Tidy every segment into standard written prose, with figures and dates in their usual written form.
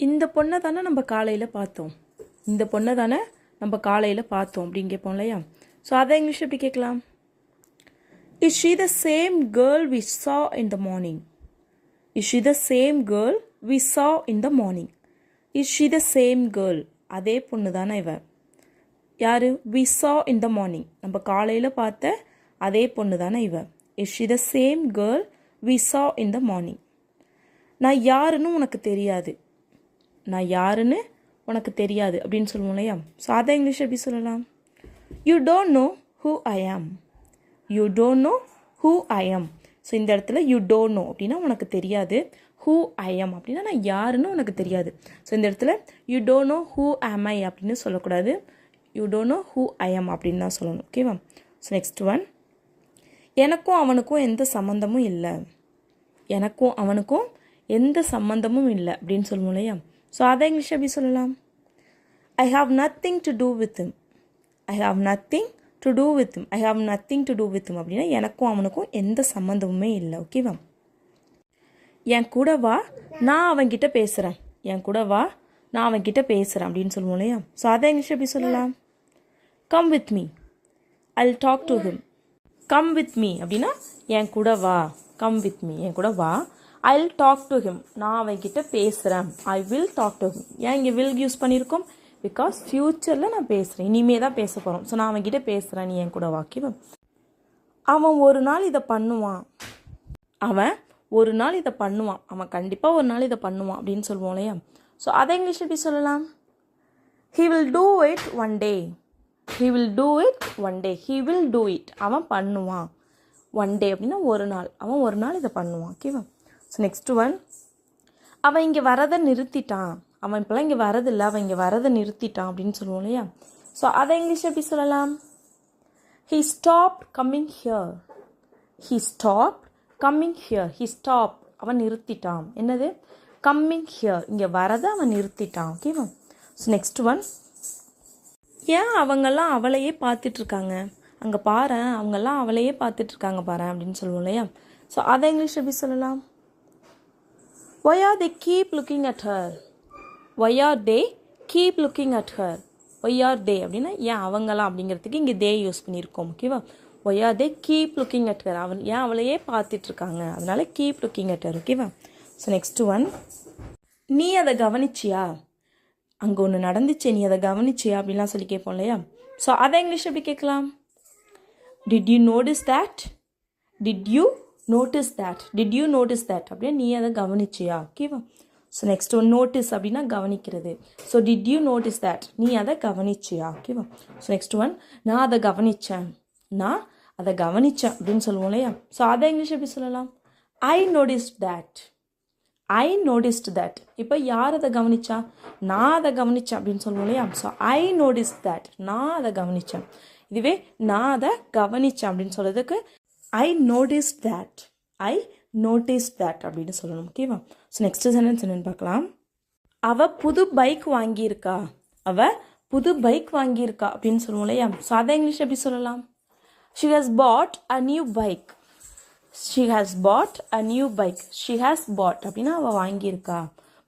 இந்த பொண்ணை தானே நம்ம காலையில் பார்த்தோம், இந்த பொண்ணை தானே நம்ம காலையில் பார்த்தோம் அப்படின்னு கேட்போம் இல்லையா. ஸோ அதை இங்கிலீஷ் எப்படி கேட்கலாம்? Is she the same girl we saw in the morning? Is she the same girl we saw in the morning? Is she the same girl, அதே பொண்ணு தானே இவ. யார்? We saw in the morning, நம்ம காலையில் பார்த்த அதே பொண்ணு தானே இவ. Is she the same girl we saw in the morning? நான் யாருன்னு உனக்கு தெரியாது, நான் யாருன்னு உனக்கு தெரியாது அப்படின்னு சொல்லுவோம் இல்லையா. ஸோ அதை இங்கிலீஷ் எப்படி சொல்லலாம்? You don't know who I am. You don't know who I am. So இந்த இடத்துல யூ டோன்ட் நோ அப்படின்னா உனக்கு தெரியாது, ஹூ ஐ ஆம் அப்படின்னா நான் யாருன்னு உனக்கு தெரியாது. ஸோ இந்த இடத்துல யூ டோன்ட் நோ ஹூ ஆம் ஐ அப்படின்னு சொல்லக்கூடாது, you don't know who I ஆம் அப்படின்னு தான் சொல்லணும். ஓகேவா? ஸோ நெக்ஸ்ட் ஒன், எனக்கும் அவனுக்கும் எந்த சம்மந்தமும் இல்லை, எனக்கும் அவனுக்கும் எந்த சம்மந்தமும் இல்லை அப்படின்னு சொல்லுவோம் இல்லையா. ஸோ அதை இங்கிலீஷ் எப்படி சொல்லலாம்? I have nothing to do with him. I have nothing to do with him. I have nothing to do with him அப்படின்னா எனக்கும் அவனுக்கும் எந்த சம்மந்தமுமே இல்லை. ஓகேவா? என் கூட வா, நான் அவன்கிட்ட பேசுகிறேன், என் கூட வா, நான் அவன்கிட்ட பேசுகிறேன் அப்படின்னு சொல்லுவோம் இல்லையா. ஸோ அதை இங்கிலீஷ் எப்படி சொல்லலாம்? Come with me, I will talk to him. Come with me அப்படின்னா என் கூட வா, கம் வித் மீ என் கூட வா, I will talk to him நான் அவன்கிட்ட பேசுகிறேன், I will talk to him. ஏன் இங்கே வில் யூஸ் பண்ணியிருக்கோம்? பிகாஸ் ஃப்யூச்சரில் நான் பேசுகிறேன், இனிமே தான் பேச போகிறோம். ஸோ நான் அவன்கிட்ட பேசுகிறேன், நீ என் கூட வாக்கிவ. அவன் ஒரு நாள் இதை பண்ணுவான், அவன் ஒரு நாள் இதை பண்ணுவான், அவன் கண்டிப்பாக ஒரு நாள் இதை பண்ணுவான் அப்படின்னு சொல்லுவோம் இல்லையா. ஸோ அதை இங்கிலீஷ் எப்படி சொல்லலாம்? He will do it one day. He will do it one day. He will do it, அவன் பண்ணுவான். ஒன் டே அப்படின்னா ஒரு நாள், அவன் ஒரு நாள் இதை பண்ணுவான். ஓகேவா? ஸோ நெக்ஸ்ட் ஒன், அவன் இங்கே வரதை நிறுத்திட்டான், அவன் இப்போலாம் இங்கே வரதில்லை, அவன் இங்கே வரதை நிறுத்திட்டான் அப்படின்னு சொல்லுவோம் இல்லையா. ஸோ அதை இங்கிலீஷ் எப்படி சொல்லலாம்? He stop coming here. He stop coming here. He stop, அவன் நிறுத்திட்டான். என்னது? கம்மிங் ஹியர், இங்கே வரதை அவன் நிறுத்திட்டான். ஓகேவா? ஸோ நெக்ஸ்ட் ஒன், ஏன் அவங்கெல்லாம் அவளையே பார்த்துட்ருக்காங்க, அங்கே பாரு அவங்கெல்லாம் அவளையே பார்த்துட்ருக்காங்க பாரு அப்படின்னு சொல்லுவோம் இல்லையா. ஸோ அதை இங்கிலீஷ் எப்படி சொல்லலாம்? Why are they keep looking at her? Why are they keep looking at her? Why are they அப்படின்னா ஏன் அவங்களாம் அப்படிங்கிறதுக்கு இங்கே தே யூஸ் பண்ணியிருக்கோம். ஓகேவா? Why are they keep looking at her? அவன் ஏன் அவளையே பார்த்துட்ருக்காங்க, அதனால keep looking at her. ஓகேவா? ஸோ நெக்ஸ்ட் ஒன், நீ அதை கவனிச்சியா, அங்கே ஒன்று நடந்துச்சு நீ அதை கவனிச்சியா அப்படின்லாம் சொல்லி கேட்போம் இல்லையா. ஸோ அதை இங்கிலீஷ் எப்படி கேட்கலாம்? Did you notice that? Did you notice that? Did you notice that அப்படின்னா நீ அதை கவனிச்சியா. ஓகேவா? ஸோ நெக்ஸ்ட் ஒன், நோட்டீஸ் அப்படின்னா கவனிக்கிறது. So did you notice that, நீ அதை கவனிச்சியா. ஓகேவா? ஸோ நெக்ஸ்ட் ஒன், நான் அதை கவனித்தேன், நான் அதை கவனித்தேன் அப்படின்னு சொல்லுவோம் இல்லையா. ஸோ அதை இங்கிலீஷ் எப்படி சொல்லலாம்? ஐ noticed that. I noticed that. இப்போ யார் அதை கவனிச்சா? நான் அதை கவனித்தேன் அப்படின்னு சொல்லுவோம் இல்லையா. ஸோ ஐ நோட்டிஸ்ட் தேட், நான் அதை கவனித்தேன். இதுவே நான் அதை கவனித்தேன் அப்படின்னு சொல்கிறதுக்கு ஐ noticed that, I noticed that அப்படின்னு சொல்லணும். ஓகேவா? ஸோ நெக்ஸ்ட் சென்டென்ஸ் என்னென்னு பார்க்கலாம். அவள் புது பைக் வாங்கியிருக்கா, அவள் புது பைக் வாங்கியிருக்கா அப்படின்னு சொல்லுவோம் இல்லையா. ஸோ அதை இங்கிலீஷ் எப்படி சொல்லலாம்? She has bought a new bike. She has bought a new bike. She has பாட் அப்படின்னா அவள் வாங்கியிருக்கா.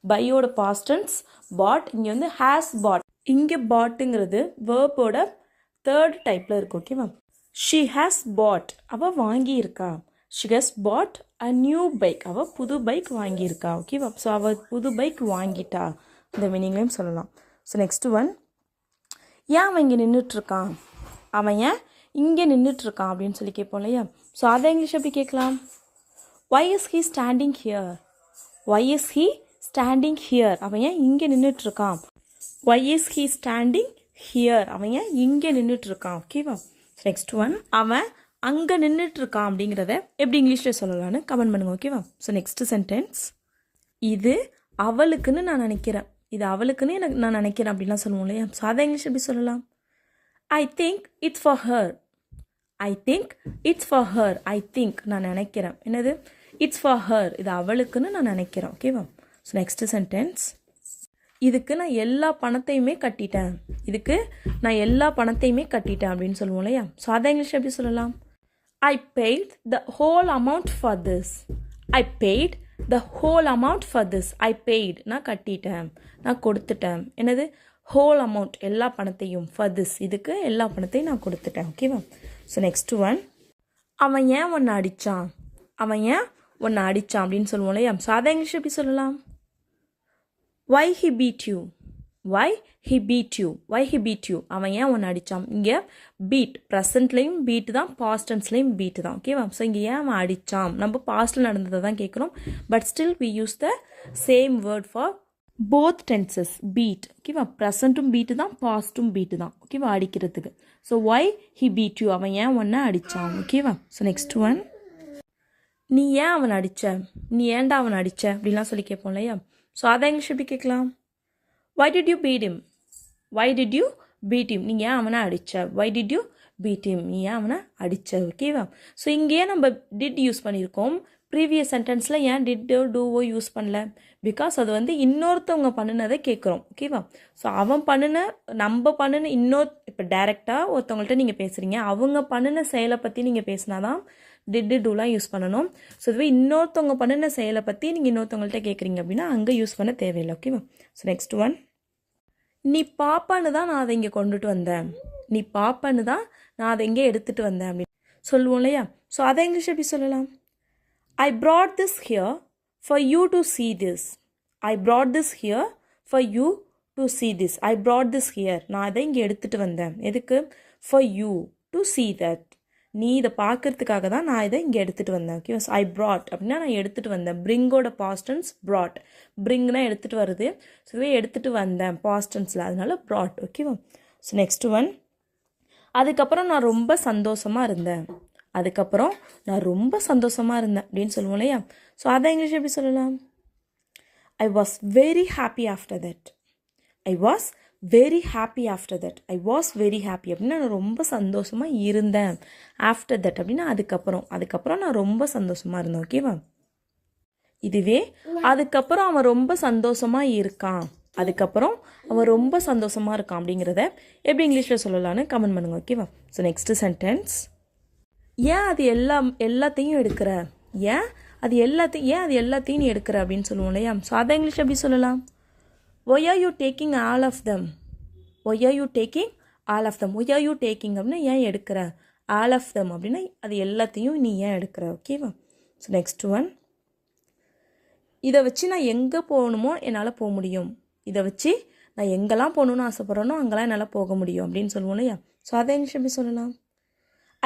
பையோட பாஸ்டன்ஸ் பாட், இங்கே வந்து ஹேஸ் பாட். இங்கே பாட்டுங்கிறது வேர்போட தேர்ட் டைப்பில் இருக்கும். ஓகேவா? ஷி ஹாஸ் பாட், அவள் வாங்கியிருக்கா. She has bought a new bike, அவள் புது பைக் வாங்கியிருக்கா. ஓகேவா? ஸோ அவள் புது பைக் வாங்கிட்டா, இந்த மீனிங்லேயும் சொல்லலாம். ஸோ நெக்ஸ்ட் ஒன், ஏன் அவன் இங்கே நின்றுட்டுருக்கான், அவன் ஏன் இங்கே நின்றுட்டுருக்கான் அப்படின்னு சொல்லி கேட்போம் இல்லையா. ஸோ அதை இங்கிலீஷ் எப்படி கேட்கலாம்? Why is he standing here. Why is he standing here, அவன் ஏன் இங்கே நின்றுட்டுருக்கான். Why is he standing here, அவன் ஏன் இங்கே நின்றுட்டுருக்கான். ஓகேவா? நெக்ஸ்ட் ஒன், அவன் அங்கே நின்றுட்டுருக்கான் அப்படிங்கிறத எப்படி இங்கிலீஷில் சொல்லலான்னு கமெண்ட் பண்ணுங்க. ஓகேவா? ஸோ நெக்ஸ்ட் சென்டென்ஸ், இது அவளுக்குன்னு நான் நினைக்கிறேன், இது அவளுக்குன்னு நான் நினைக்கிறேன் அப்படின்லாம் சொல்லுவோம் இல்லையா. ஸோ அதை இங்கிலீஷ் எப்படி சொல்லலாம்? I think it's for her. I think it's for her. I think நான் நினைக்கிறேன். என்னது? இட்ஸ் ஃபார் ஹர், இது அவளுக்குன்னு நான் நினைக்கிறேன். ஓகேவா? ஸோ நெக்ஸ்ட் சென்டென்ஸ், இதுக்கு நான் எல்லா பணத்தையுமே கட்டிட்டேன், இதுக்கு நான் எல்லா பணத்தையுமே கட்டிட்டேன் அப்படின்னு சொல்லுவோம் இல்லையா. ஸோ அதை இங்கிலீஷ் எப்படி சொல்லலாம்? I paid the whole amount for this. I paid the whole amount for this I paid, நான் கட்டிட்டேன், நான் கொடுத்துட்டேன். என்னது? ஹோல் அமௌண்ட், எல்லா பணத்தையும். ஃபார் திஸ், இதுக்கு எல்லா பணத்தையும் நான் கொடுத்துட்டேன். ஓகேவா? ஸோ நெக்ஸ்ட் ஒன், அவன் ஏன் ஒன்று அடித்தான், அவன் ஏன் ஒன்று அடித்தான் அப்படின்னு சொல்லுவோம் இல்லையா? ஸோ அதை இங்கிலீஷ் எப்படி சொல்லலாம்? Why he beat you, why he beat you, why he beat you, அவன் ஏன் ஒன்று அடித்தான். இங்கே பீட் ப்ரெசன்ட்லேயும் பீட் தான், பாஸ்ட் டென்ஸ்லேயும் பீட் தான். ஓகேவா? ஸோ இங்கே ஏன் அவன் அடித்தான், நம்ம பாஸ்ட்டில் நடந்ததை தான் கேட்குறோம். But still we use the same word for both tenses, beat. ஓகேவா? ப்ரெசண்ட்டும் பீட்டு தான், பாஸ்ட்டும் பீட்டு தான். ஓகேவா? அடிக்கிறதுக்கு. So why he beat you, அவன் ஏன் ஒன்று அடித்தான். ஓகேவா? ஸோ நெக்ஸ்ட் ஒன், நீ ஏன் அவன் அடித்த, நீ ஏன்டா அவன் அடித்த அப்படின்லாம் சொல்லி கேட்போம் இல்லையா? ஸோ அதை இங்கிலீஷ் எப்படி கேட்கலாம்? Why did you beat him, why did you beat him, நீ ஏன் அவனை அடித்த, why did you beat him, நீ ஏன் அவனை அடித்த. ஓகேவா? ஸோ இங்கேயே நம்ம டிட் யூஸ் பண்ணியிருக்கோம். ப்ரீவியஸ் சென்டென்ஸில் ஏன் டிட்டோ டூவோ யூஸ் பண்ணல? பிகாஸ் அது வந்து இன்னொருத்தவங்க பண்ணினதை கேட்குறோம். ஓகேவா? ஸோ அவன் பண்ணின, நம்ம பண்ணின இப்போ டைரெக்டாக ஒருத்தவங்கள்ட்ட நீங்கள் பேசுகிறீங்க, அவங்க பண்ணின செயலை பற்றி நீங்கள் பேசினா தான் டிட்டு டூலாம் யூஸ் பண்ணணும். ஸோ இதுவே இன்னொருத்தவங்க பண்ணின செயலை பற்றி நீங்கள் இன்னொருத்தவங்கள்ட்ட கேட்குறீங்க அப்படின்னா அங்கே யூஸ் பண்ண தேவையில்லை. ஓகேவா? ஸோ நெக்ஸ்ட் ஒன், நீ பாப்பான்னு தான் நான் அதை இங்கே கொண்டுட்டு வந்தேன், நீ பாப்பான்னு தான் நான் அதை இங்கே எடுத்துகிட்டு வந்தேன் அப்படின்னு சொல்லுவோம் இல்லையா? ஸோ அதை இங்கிலீஷ் எப்படி சொல்லலாம்? I brought this here for you to see this. I brought this here for you to see this. I brought this here. நான் அதை இங்கே எடுத்துகிட்டு வந்தேன். எதுக்கு? For you to see that. நீ இதை பார்க்கறதுக்காக தான் நான் இதை இங்கே எடுத்துகிட்டு வந்தேன். ஓகே? ஐ ப்ராட் அப்படின்னா நான் எடுத்துகிட்டு வந்தேன். பிரிங்கோட பாஸ்டன்ஸ் ப்ராட். பிரிங்னா எடுத்துகிட்டு வருது. ஸோ இதுவே எடுத்துகிட்டு வந்தேன் பாஸ்டன்ஸில், அதனால ப்ராட். ஓகேவா? ஸோ நெக்ஸ்ட் ஒன், அதுக்கப்புறம் நான் ரொம்ப சந்தோஷமாக இருந்தேன், அதுக்கப்புறம் நான் ரொம்ப சந்தோஷமாக இருந்தேன் அப்படின்னு சொல்லுவோம் இல்லையா? ஸோ அதை இங்கிலீஷ் எப்படி சொல்லலாம்? I was very happy after that, I was very happy after that, I was very happy அப்படின்னா நான் ரொம்ப சந்தோஷமாக இருந்தேன். ஆஃப்டர் தட் அப்படின்னா அதுக்கப்புறம் நான் ரொம்ப சந்தோஷமாக இருந்தேன். ஓகேவா? இதுவே அதுக்கப்புறம் அவன் ரொம்ப சந்தோஷமாக இருக்கான், அதுக்கப்புறம் அவன் ரொம்ப சந்தோஷமாக இருக்கான் அப்படிங்கிறத எப்படி இங்கிலீஷில் சொல்லலான்னு கமெண்ட் பண்ணுங்க. ஓகேவா? ஸோ நெக்ஸ்ட் சென்டென்ஸ், ஏன் அது எல்லாத்தையும் எடுக்கிற, ஏன் அது எல்லாத்தையும் நீ எடுக்கிற அப்படின்னு சொல்லுவோம் இல்லையா? ஸோ அதை இங்கிலீஷ் எப்படி சொல்லலாம்? Why are you taking all of them, why are you taking all of them, why are you taking அப்படின்னா ஏன் எடுக்கிற, ஆல் ஆஃப் தம் அப்படின்னா அது எல்லாத்தையும் நீ ஏன் எடுக்கிற. ஓகேவா? ஸோ நெக்ஸ்ட் ஒன், இதை வச்சு நான் எங்கே போகணுமோ என்னால் போக முடியும், இதை வச்சு நான் எங்கெல்லாம் போகணுன்னு ஆசைப்பட்றேனோ அங்கெல்லாம் என்னால் போக முடியும் அப்படின்னு சொல்லுவோம் இல்லையா? ஸோ அதை இங்கிலீஷ் எப்படி சொல்லலாம்?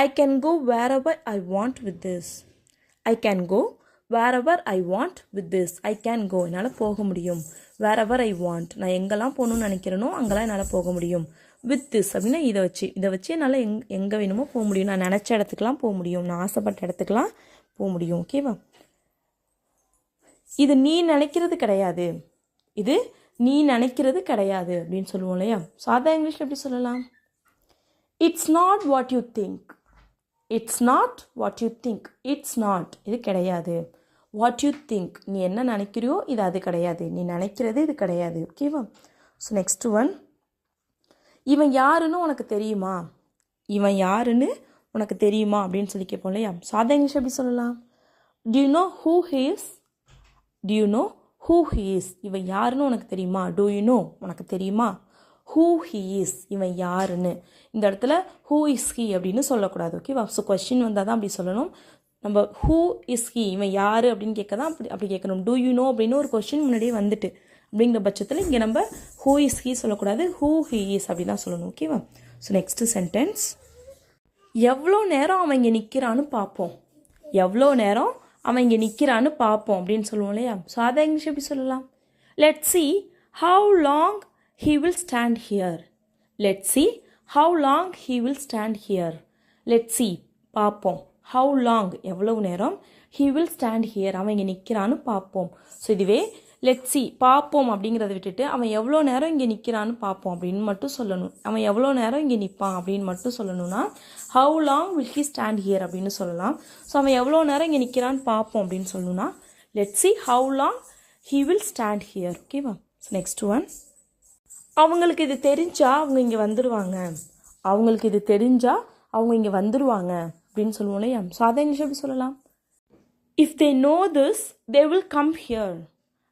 I can go wherever I want with this. I can go wherever I want with this. I can go, என்னால் போக முடியும். wherever I want, நான் எங்கெல்லாம் போகணும்னு நினைக்கிறேனோ அங்கெல்லாம் என்னால் போக முடியும். with this அப்படின்னா இதை வச்சு என்னால் எங்கே வேணுமோ போக முடியும். நான் நினச்ச இடத்துக்குலாம் போக முடியும், நான் ஆசைப்பட்ட இடத்துக்குலாம் போக முடியும். ஓகேவா? இது நீ நினைக்கிறது கிடையாது, இது நீ நினைக்கிறது கிடையாது அப்படின்னு சொல்லுவோம் இல்லையா? ஸோ அதை இங்கிலீஷ் எப்படி சொல்லலாம்? It's not what you think, it's not what you think, it's not இது கிடையாது, வாட் யூ திங்க் நீ என்ன நினைக்கிறியோ இது அது கிடையாது, நீ நினைக்கிறது இது கிடையாது. ஓகேவா? ஸோ நெக்ஸ்ட் ஒன், இவன் யாருன்னு உனக்கு தெரியுமா, இவன் யாருன்னு உனக்கு தெரியுமா அப்படின்னு சொல்லி கேட்போம் இல்லையா? ஸோ அதை இங்கிலீஷ் எப்படி சொல்லலாம்? To you know who he is, to you know who he is, இவன் யாருன்னு உனக்கு தெரியுமா, டு யூ நோ உனக்கு தெரியுமா, ஹூ ஹி இஸ் இவன் யாருன்னு. இந்த இடத்துல ஹூ இஸ் ஹி அப்படின்னு சொல்லக்கூடாது. ஓகேவா? ஸோ கொஸ்டின் வந்தால் தான் அப்படி சொல்லணும். நம்ம ஹூ இஸ் ஹி இவன் யார் அப்படின்னு கேட்க தான் அப்படி கேட்கணும். டூ யூ நோ அப்படின்னு ஒரு கொஸ்டின் முன்னாடியே வந்துட்டு அப்படிங்கிற பட்சத்தில் இங்கே நம்ம ஹூ இஸ் ஹி சொல்லக்கூடாது, ஹூ ஹி இஸ் அப்படி தான் சொல்லணும். ஓகேவா? ஸோ நெக்ஸ்ட் சென்டென்ஸ், எவ்வளோ நேரம் அவன் இங்கே நிற்கிறான்னு பார்ப்போம், எவ்வளோ நேரம் அவன் இங்கே நிற்கிறான்னு பார்ப்போம் அப்படின்னு சொல்லுவோம் இல்லையா? ஸோ அதை இங்கிலீஷ் எப்படி சொல்லலாம்? Let's see how long he will stand here. Let's see how long he will stand here. Let's see பார்ப்போம், how long எவ்வளவு நேரம், he will stand here அவன் இங்கே நிற்கிறான்னு பார்ப்போம். ஸோ இதுவே let's see பார்ப்போம் அப்படிங்கிறத விட்டுட்டு அவன் எவ்வளோ நேரம் இங்கே நிற்கிறான்னு பார்ப்போம் அப்படின்னு மட்டும் சொல்லணும். அவன் எவ்வளோ நேரம் இங்கே நிற்பான் அப்படின்னு மட்டும் சொல்லணும்னா how long will he stand here அப்படின்னு சொல்லலாம். ஸோ அவன் எவ்வளோ நேரம் இங்கே நிற்கிறான்னு பார்ப்போம் அப்படின்னு சொல்லணும்னா let's see how long he will stand here. ஓகேவா? ஸோ நெக்ஸ்ட் ஒன், அவங்களுக்கு இது தெரிஞ்சா அவங்க இங்கே வந்துடுவாங்க, அவங்களுக்கு இது தெரிஞ்சா அவங்க இங்கே வந்துடுவாங்க அப்படின்னு சொல்லுவோம் இல்லையா? ஸோ அதை இங்கிலீஷ் எப்படி சொல்லலாம்? If they know this, they will come here.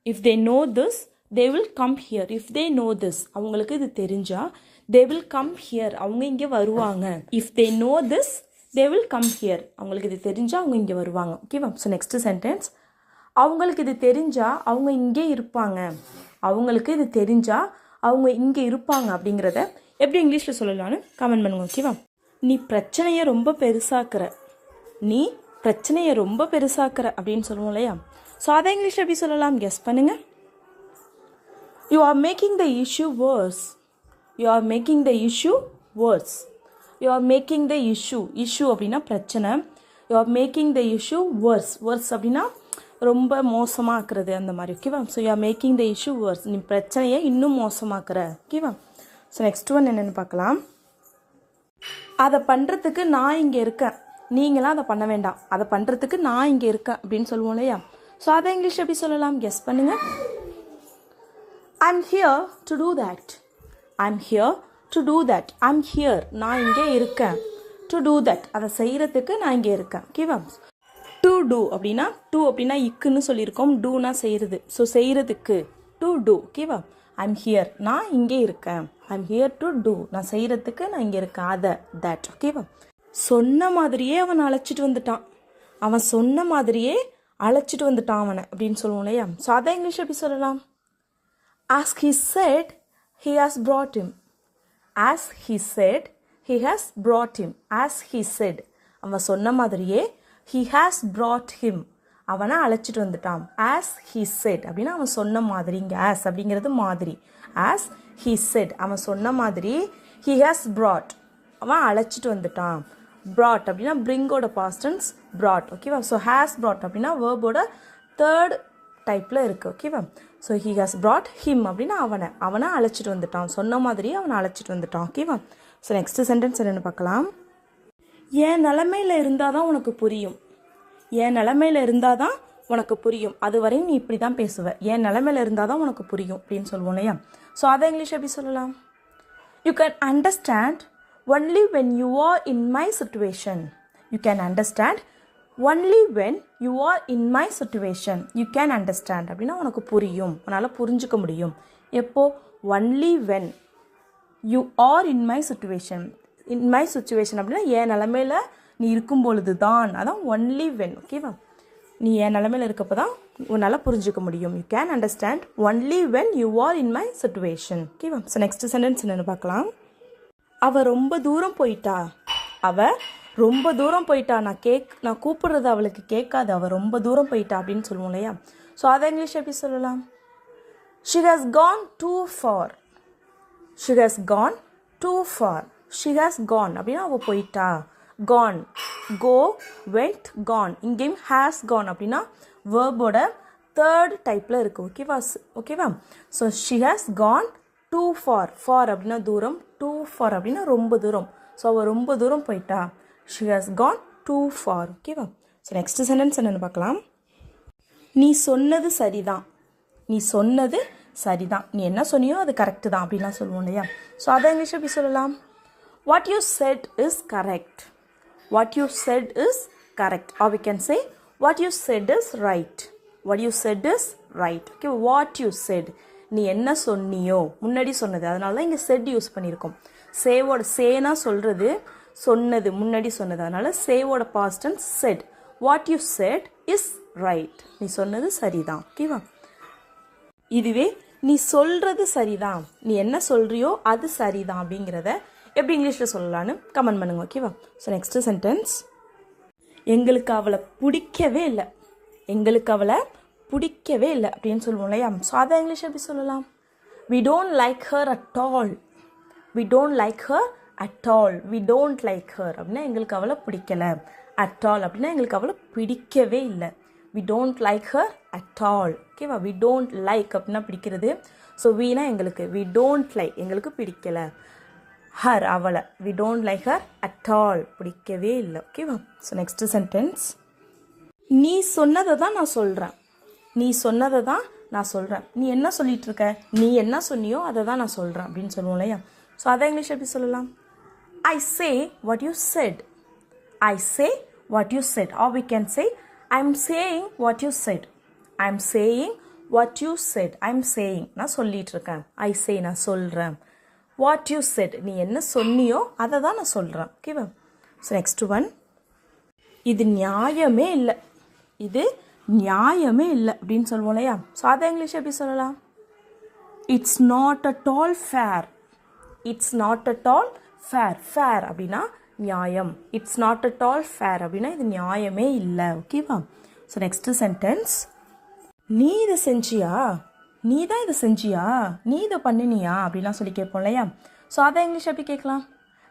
If they know this, they will come here. If they know this, அவங்களுக்கு இது தெரிஞ்சா they will come here. அவங்க இங்கே வருவாங்க. If they know this, they will come here. அவங்களுக்கு இது தெரிஞ்சா அவங்க இங்கே வருவாங்க. ஓகேவா? ஸோ நெக்ஸ்ட் சென்டென்ஸ், அவங்களுக்கு இது தெரிஞ்சா அவங்க இங்கே இருப்பாங்க. அவங்களுக்கு இது தெரிஞ்சா அவங்க இங்கே இருப்பாங்க அப்படிங்கிறத எப்படி இங்கிலீஷில் சொல்லலான்னு கமெண்ட் பண்ணுங்க. ஓகேவா? நீ பிரச்சனையை ரொம்ப பெருசாக்குற, நீ பிரச்சனையை ரொம்ப பெருசாக்குற அப்படின்னு சொல்லுவோம் இல்லையா? ஸோ அதை இங்கிலீஷில் எப்படி சொல்லலாம்? கெஸ் பண்ணுங்க. You are making the issue worse. You are making the issue worse. You are making the issue அப்படின்னா பிரச்சனை. You are making the issue worse. Worse அப்படின்னா ரொம்ப மோசமாக்குறது அந்த மாதிரி. ஓகேவா? So you are making the issue worse. நீ பிரச்சனையை இன்னும் மோசமாக்குற. ஓகேவா? ஸோ நெக்ஸ்ட் ஒன் என்னென்னு பார்க்கலாம். அதை பண்ணுறதுக்கு நான் இங்கே இருக்கேன், நீங்களாம் அதை பண்ண வேண்டாம், அதை பண்ணுறதுக்கு நான் இங்கே இருக்கேன் அப்படின்னு சொல்லுவோம் இல்லையா? ஸோ அதை இங்கிலீஷ் எப்படி சொல்லலாம்? கெஸ் பண்ணுங்க. I'm here to do that. I'm here to do that. I'm here, நான் இங்கே இருக்கேன். டு டூ தட், அதை செய்கிறதுக்கு நான் இங்கே இருக்கேன். ஓகேவா? டு டூ அப்படின்னா, டூ அப்படின்னா இக்குன்னு சொல்லியிருக்கோம், டூனா செய்கிறது. ஸோ செய்கிறதுக்கு டு டூ. ஓகேவா? ஐம் ஹியர், நான் இங்கே இருக்கேன். ஐம் ஹியர் டு டூ, நான் செய்கிறதுக்கு நான் இங்கே இருக்கேன். அதை தட். ஓகேவா? சொன்ன மாதிரியே அவன் அழைச்சிட்டு வந்துட்டான். அவன் சொன்ன மாதிரியே அழைச்சிட்டு வந்துட்டான் அவனை அப்படின்னு சொல்லுவோம் இல்லையா? ஸோ அதை இங்கிலீஷ் எப்படி சொல்லலாம்? As he said, he has brought him. As he said, he has brought him. As he said, அவன் சொன்ன மாதிரியே he has brought him, அவனை அழைச்சிட்டு வந்துட்டான். As he said அப்படின்னா அவன் சொன்ன மாதிரி. இங்கே as அப்படிங்கிறது மாதிரி. As he said, அவன் சொன்ன மாதிரி he has brought, அவன் அழைச்சிட்டு வந்துட்டான். brought அப்படின்னா bringோட past tense brought. ஓகேவா? ஸோ has brought அப்படின்னா வேர்போட தேர்ட் டைப்பில் இருக்குது. ஓகேவா? So he has brought him அப்படின்னா அவனை அழைச்சிட்டு வந்துட்டான். சொன்ன மாதிரி அவனை அழைச்சிட்டு வந்துட்டான். ஓகேவா? ஸோ நெக்ஸ்ட் சென்டென்ஸ் என்னென்னு பார்க்கலாம். என் நிலமையில் இருந்தால் தான் உனக்கு புரியும். என் நிலமையில் இருந்தால் தான் உனக்கு புரியும். அது வரையும் நீ இப்படி தான் பேசுவ. என் நிலமையில் இருந்தால் தான் உனக்கு புரியும் அப்படின்னு சொல்லுவோம் இல்லையா? ஸோ அதை இங்கிலீஷ் எப்படி சொல்லலாம்? You can understand only when you are in my situation. You can understand only when you are in my situation. You can understand அப்படின்னா உனக்கு புரியும், உன்னால் புரிஞ்சுக்க முடியும். எப்போ? Only when you are in my situation. In my situation அப்படின்னா என் நிலமையில் நீ இருக்கும் பொழுது தான். அதான் ஒன்லி வென். ஓகேவா? நீ என் நிலமையில் இருக்கப்போ தான் உன்னால் புரிஞ்சுக்க முடியும். You can understand only when you are in my situation. ஓகேவா? ஸோ நெக்ஸ்ட் சென்டென்ஸ் என்னென்னு பார்க்கலாம். அவள் ரொம்ப தூரம் போயிட்டா. அவள் ரொம்ப தூரம் போயிட்டா. நான் கூப்பிடுறது அவளுக்கு கேட்காது. அவள் ரொம்ப தூரம் போயிட்டா அப்படின்னு சொல்லுவோம் இல்லையா? ஸோ அதை இங்கிலீஷ் எப்படி சொல்லலாம்? She has gone too far. She has gone too far. She has gone அப்படின்னா அவள் போயிட்டா. gone, go, went, gone. இங்கேயும் has gone அப்படின்னா வேர்போட தேர்ட் டைப்பில் இருக்குது. ஓகேவா? So she has gone too far. far அப்படின்னா தூரம், too far அப்படின்னா ரொம்ப தூரம். ஸோ அவள் ரொம்ப தூரம் போயிட்டா. she has gone too far. ஓகேவா? ஸோ நெக்ஸ்ட் சென்டென்ஸ் என்னென்னு பார்க்கலாம். நீ சொன்னது சரிதான். நீ சொன்னது சரிதான். நீ என்ன சொன்னியோ அது கரெக்டு தான் அப்படின்லாம் சொல்லுவோம் இல்லையா? ஸோ அதை இங்கிலீஷ் எப்படி சொல்லலாம்? What you said is correct. What you said is correct. Or we can say what you said is right. What you said is right. Okay, what you said. நீ என்ன சொன்னியோ, முன்னாடி சொன்னது. அதனால தான் இங்கே said யூஸ் பண்ணியிருக்கோம். சேவோட சேனா சொல்கிறது, சொன்னது, முன்னாடி சொன்னது. அதனால சேவோட past tense said. What you said is right. நீ சொன்னது சரிதான். ஓகேவா? இதுவே நீ சொல்கிறது சரிதான், நீ என்ன சொல்கிறியோ அது சரிதான் அப்படிங்கிறத எப்படி இங்கிலீஷில் சொல்லலான்னு கமெண்ட் பண்ணுங்க. ஓகேவா? ஸோ நெக்ஸ்ட் சென்டென்ஸ், எங்களுக்கு அவளை பிடிக்கவே இல்லை. எங்களுக்கு அவளை பிடிக்கவே இல்லை அப்படின்னு சொல்லுவோம் இல்லையா? ஸோ அதை இங்கிலீஷ் எப்படி சொல்லலாம்? We don't like her at all. We don't like her at all. We don't like her அப்படின்னா எங்களுக்கு அவளை பிடிக்கலை. at all அப்படின்னா எங்களுக்கு அவளை பிடிக்கவே இல்லை. we don't like her at all. ஓகேவா? we don't like அப்படின்னா பிடிக்கிறது. ஸோ வீணா எங்களுக்கு, we don't like எங்களுக்கு பிடிக்கலை. her அவளை, we don't like her at all பிடிக்கவே இல்லை. ஓகேவா? ஸோ நெக்ஸ்ட் சென்டென்ஸ், நீ சொன்னதை தான் நான் சொல்கிறேன். நீ சொன்னதை தான் நான் சொல்கிறேன். நீ என்ன சொல்லிட்டு இருக்க? நீ என்ன சொன்னியோ அதை தான் நான் சொல்கிறேன் அப்படின்னு சொல்லுவோம் இல்லையா? ஸோ அதை இங்கிலீஷ் எப்படி சொல்லலாம்? I say what you said. I say what you said. Or we can say I'm saying what you said. I'm saying what you said. I'm saying நான் சொல்லிட்டு இருக்கேன். I say நான் சொல்றேன். What you said நீ என்ன சொன்னியோ அதை தான் நான் சொல்றேன். ஓகேவா? ஸோ நெக்ஸ்ட் ஒன், இது நியாயமே இல்லை, இது நியாயமே இல்லை அப்படின்னு சொல்லுவோம் இல்லையா? ஸோ அதை இங்கிலீஷ் எப்படி சொல்லலாம்? It's not at all fair. It's not at all fair. Fair அப்படின்னா நியாயம். It's not at all fair அப்படின்னா இது நியாயமே இல்லை. ஓகேவா? ஸோ நெக்ஸ்ட் சென்டென்ஸ், நீ இதை செஞ்சியா, நீ தான் இதை செஞ்சியா, நீ இதை பண்ணினியா அப்படிலாம் சொல்லி கேட்போம் இல்லையா? ஸோ அதை இங்கிலீஷ் எப்படி கேட்கலாம்?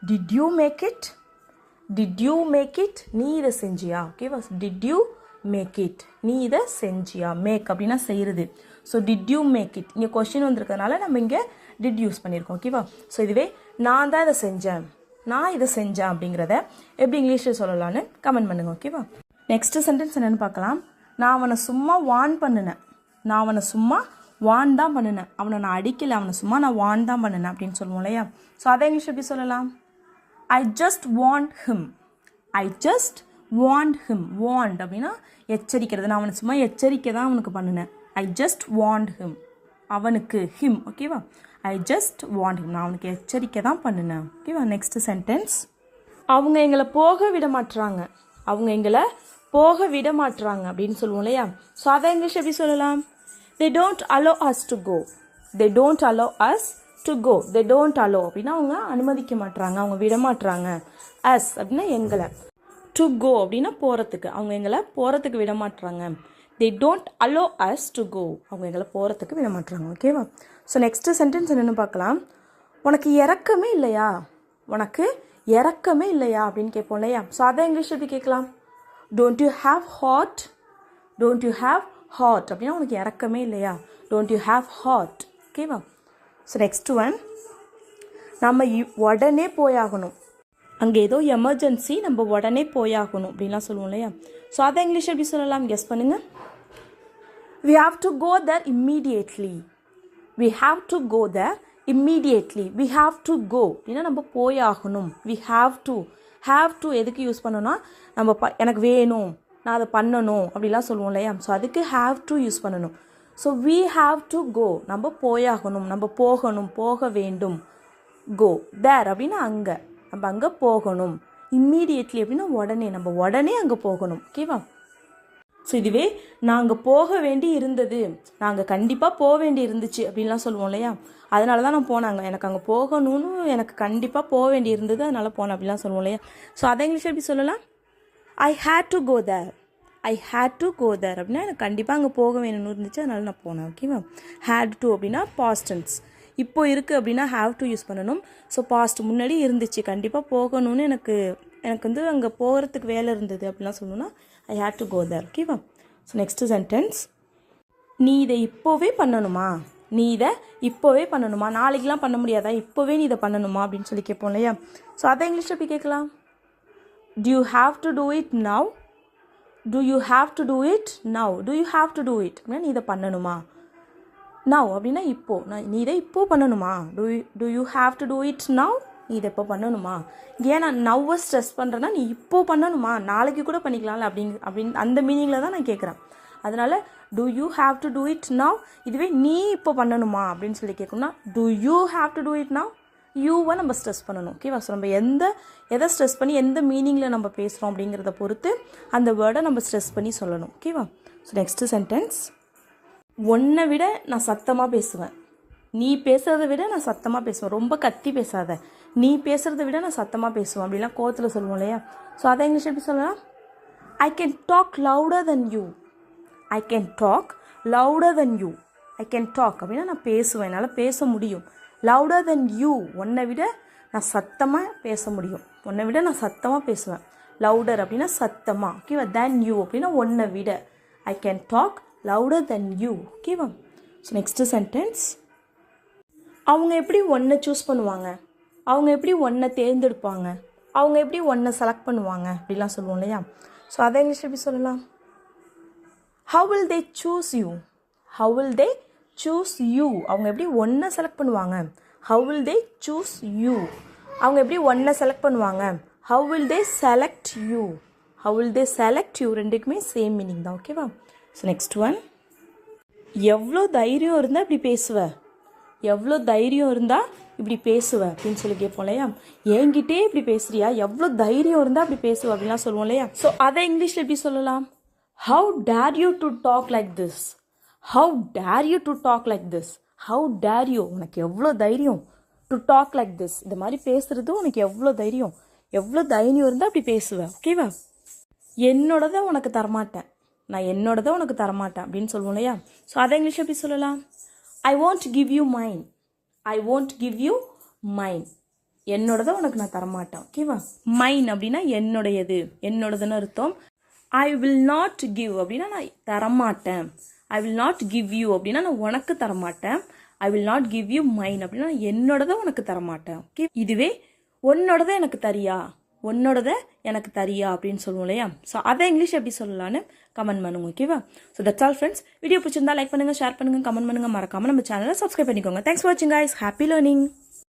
Did you make it? Did you make it? நீ இதை செஞ்சியா? ஓகேவா? Did you make it? நீ இதை செஞ்சியா? மேக் அப்படின்னா செய்கிறது. So did you make it, இங்கே கொஸ்டின் வந்திருக்கிறதுனால நம்ம இங்கே டிட் யூஸ் பண்ணியிருக்கோம். ஓகேவா? ஸோ இதுவே நான் தான் இதை செஞ்சேன், நான் இதை செஞ்சேன் அப்படிங்கிறத எப்படி இங்கிலீஷில் சொல்லலான்னு கமெண்ட் பண்ணுங்க. ஓகேவா? நெக்ஸ்ட் சென்டென்ஸ் என்னென்னு பார்க்கலாம். நான் அவனை சும்மா வார்ன் பண்ணினேன். நான் அவனை சும்மா வார்ன் தான் பண்ணினேன். அவனை நான் அடிக்கலை, அவனை சும்மா நான் வார்ன் தான் பண்ணினேன் அப்படின்னு சொல்லுவோம் இல்லையா? ஸோ அதை இங்கிலீஷ் எப்படி சொல்லலாம்? I just warned him. I just warned him. Warned அப்படின்னா எச்சரிக்கிறது. நான் அவனை சும்மா எச்சரிக்கை தான் அவனுக்கு பண்ணினேன். I just warned him. அவனுக்கு ஹிம். ஓகேவா? I just warned him. நான் அவனுக்கு எச்சரிக்கை தான் பண்ணினேன். ஓகேவா? நெக்ஸ்ட் சென்டென்ஸ், அவங்க எங்களை போக விட மாட்டுறாங்க. அவங்க எங்களை போக விட மாட்டுறாங்க அப்படின்னு சொல்லுவோம் இல்லையா? ஸோ அதை இங்கிலீஷ் எப்படி சொல்லலாம்? they don't allow us to go. they don't allow us to go. they don't allow அப்படின்னா அவங்க அனுமதிக்க மாட்டுறாங்க, அவங்க விட மாட்டுறாங்க. us அப்படின்னா எங்களை, to go அப்படின்னா போகிறதுக்கு, அவங்க எங்களை போகிறதுக்கு விட மாட்டுறாங்க. they don't allow us to go. அவங்க எங்களை போகிறதுக்கு விட மாட்டுறாங்க. ஓகேவா? ஸோ நெக்ஸ்ட் சென்டென்ஸ் என்னென்னு பார்க்கலாம். உனக்கு இறக்கமே இல்லையா, உனக்கு இறக்கமே இல்லையா அப்படின்னு கேட்போம் இல்லையா? ஸோ அதை இங்கிலீஷ் எப்படி கேட்கலாம்? Don't you have heart. Don't you have heart அப்படின்னா உனக்கு இறக்கமே இல்லையா? Don't you have heart. ஓகேவா? ஸோ நெக்ஸ்ட் ஒன், நம்ம உடனே போயாகணும். அங்கே ஏதோ எமர்ஜென்சி, நம்ம உடனே போயாகணும் அப்படின்லாம் சொல்லுவோம் இல்லையா? ஸோ அதை இங்கிலீஷ் எப்படி சொல்லலாம்? கெஸ் பண்ணுங்க. we have to go there immediately. we have to go there immediately. we have to go அப்படின்னா நம்ம போயாகணும். we have to எதுக்கு யூஸ் பண்ணணும்னா நம்ம எனக்கு வேணும், நான் அதை பண்ணணும் அப்படிலாம் சொல்லுவோம் இல்லையா? ஸோ அதுக்கு have to யூஸ் பண்ணணும். So we have to go, நம்ம போயாகணும், நம்ம போகணும், போக வேண்டும். go there அப்படின்னா அங்கே, நம்ம அங்கே போகணும். immediately அப்படின்னா உடனே, நம்ம உடனே அங்கே போகணும். ஓகேவா? ஸோ இதுவே நாங்கள் போக வேண்டி இருந்தது, நாங்கள் கண்டிப்பாக போக வேண்டி இருந்துச்சு அப்படின்லாம் சொல்லுவோம் இல்லையா? அதனால தான் நான் போனாங்க, எனக்கு அங்கே போகணும்னு எனக்கு கண்டிப்பாக போக வேண்டி இருந்தது, அதனால் போனேன் அப்படிலாம் சொல்லுவோம் இல்லையா? ஸோ அதை இங்கிலீஷ் எப்படி சொல்லலாம்? I had to go there. I had to go there அப்படின்னா எனக்கு கண்டிப்பாக அங்கே போக வேணும்னு இருந்துச்சு, அதனால நான் போனேன். ஓகேவா? ஹேட் டு அப்படின்னா பாஸ்ட் டென்ஸ். இப்போ இருக்குது அப்படின்னா ஹாவ் டு யூஸ் பண்ணணும். ஸோ பாஸ்ட் முன்னாடி இருந்துச்சு, கண்டிப்பாக போகணும்னு எனக்கு வந்து அங்கே போகிறதுக்கு வேலை இருந்தது அப்படிலாம் சொல்லணும்னா ஐ ஹேட் டு கோ தேர். ஓகேவா? ஸோ நெக்ஸ்ட் சென்டென்ஸ், நீ இதை இப்போவே பண்ணணுமா, நீ இதை இப்போவே பண்ணணுமா, நாளைக்கெலாம் பண்ண முடியாதா, இப்போவே நீ இதை பண்ணணுமா அப்படின்னு சொல்லி கேட்போம் இல்லையா? ஸோ அதை இங்கிலீஷில் எப்படி கேட்கலாம்? do you have to do it now? do you have to do it now? do you have to do it அப்படின்னா நீ இதை பண்ணணுமா. now அப்படின்னா இப்போ, நீ இதை இப்போ பண்ணணுமா. do you have to do it now? நீ இதை இப்போ பண்ணணுமா. ஏன் நான் நவ்வை ஸ்ட்ரெஸ் பண்ணுறேன்னா நீ இப்போ பண்ணணுமா, நாளைக்கு கூட பண்ணிக்கலாம்ல அப்படின்னு அந்த மீனிங்கில் தான் நான் கேட்குறேன். அதனால் do you have to do it now, இதுவே நீ இப்போ பண்ணணுமா அப்படின்னு சொல்லி கேட்கணும்னா do you have to do it now, யூவை நம்ம ஸ்ட்ரெஸ் பண்ணணும். ஓகேவா? ஸோ நம்ம எதை ஸ்ட்ரெஸ் பண்ணி எந்த மீனிங்கில் நம்ம பேசுகிறோம் அப்படிங்கிறத பொறுத்து அந்த வேர்டை நம்ம ஸ்ட்ரெஸ் பண்ணி சொல்லணும். ஓகேவா? ஸோ நெக்ஸ்ட் சென்டென்ஸ், உன்னை விட நான் சத்தமாக பேசுவேன். நீ பேசுகிறத விட நான் சத்தமாக பேசுவேன். ரொம்ப கத்தி பேசாத, நீ பேசுகிறத விட நான் சத்தமாக பேசுவேன் அப்படிலாம் கோவத்தில் சொல்லுவோம் இல்லையா? ஸோ அதை இங்கிலீஷ் எப்படி சொல்லலாம்? I can talk louder than you. I can talk louder than you. I can talk அப்படின்னா நான் பேசுவேன், என்னால் பேச முடியும். லவுடர் தென் யூ, உன்னை விட நான் சத்தமாக பேச முடியும், உன்னை விட நான் சத்தமாக பேசுவேன். லவுடர் அப்படின்னா சத்தமாக. ஓகேவா? தென் யூ அப்படின்னா உன்னை விட. I can talk louder than you. ஓகேவா? ஸோ நெக்ஸ்ட் சென்டென்ஸ், அவங்க எப்படி ஒன்றை சூஸ் பண்ணுவாங்க, அவங்க எப்படி ஒன்றை தேர்ந்தெடுப்பாங்க, அவங்க எப்படி ஒன்றை செலக்ட் பண்ணுவாங்க அப்படிலாம் சொல்லுவோம் இல்லையா? ஸோ அதை இங்கிலீஷ் எப்படி சொல்லலாம்? how will they choose you? how will they choose you? அவங்க எப்படி ஒன்றை செலக்ட் பண்ணுவாங்க. how will they choose you? அவங்க எப்படி ஒன்றை செலக்ட் பண்ணுவாங்க. how will they select you? how will they select you ரெண்டுக்குமே சேம் மீனிங் தான் ஓகேவா. ஸோ நெக்ஸ்ட் ஒன், எவ்வளோ தைரியம் இருந்தால் இப்படி பேசுவ, எவ்வளோ தைரியம் இருந்தால் இப்படி பேசுவ அப்படின்னு சொல்லி கேட்போம் இல்லையா. என்கிட்டே இப்படி பேசுறியா, எவ்வளோ தைரியம் இருந்தால் அப்படி பேசுவ அப்படின்லாம் சொல்லுவோம் இல்லையா. ஸோ அதை இங்கிலீஷில் எப்படி சொல்லலாம், how dare you to talk like this, how dare you to talk like this, how dare you, உனக்கு எவ்வளோ தைரியம், டு டாக் லைக் திஸ், இந்த மாதிரி பேசுறது உனக்கு எவ்வளோ தைரியம், எவ்வளோ தைரியம் இருந்தால் அப்படி பேசுவேன் ஓகேவா. என்னோடதை உனக்கு தரமாட்டேன், நான் என்னோடதை உனக்கு தரமாட்டேன் அப்படின்னு சொல்லுவோம் இல்லையா. ஸோ அதை இங்கிலீஷ் எப்படி சொல்லலாம், I won't give you mine, I won't give you mine, என்னோடதை உனக்கு நான் தரமாட்டேன் ஓகேவா. மைன் அப்படின்னா என்னுடையது, என்னோடதுன்னு அர்த்தம். ஐ வில் நாட் கிவ் அப்படின்னா நான் தரமாட்டேன், I will not give you அப்படின்னா நான் உனக்கு தரமாட்டேன், I will not give you mine அப்படின்னா என்னோடதை உனக்கு தரமாட்டேன் ஓகே. இதுவே உன்னோடதை எனக்கு தரியா, உன்னோடதை எனக்கு தரியா அப்படின்னு சொல்லுவோம் இல்லையா. ஸோ அதை இங்கிலீஷ் எப்படி சொல்லலான்னு கமெண்ட் பண்ணுங்க ஓகேவா. So that's all friends. Video பிடிச்சிருந்தா லைக் பண்ணுங்க, ஷேர் பண்ணுங்க, கமெண்ட் பண்ணுங்க, மறக்காம நம்ம சேனலை சப்ஸ்கிரைப் பண்ணிக்கோங்க. தேங்க்ஸ் ஃபார் வாட்சிங் கைஸ். Happy learning.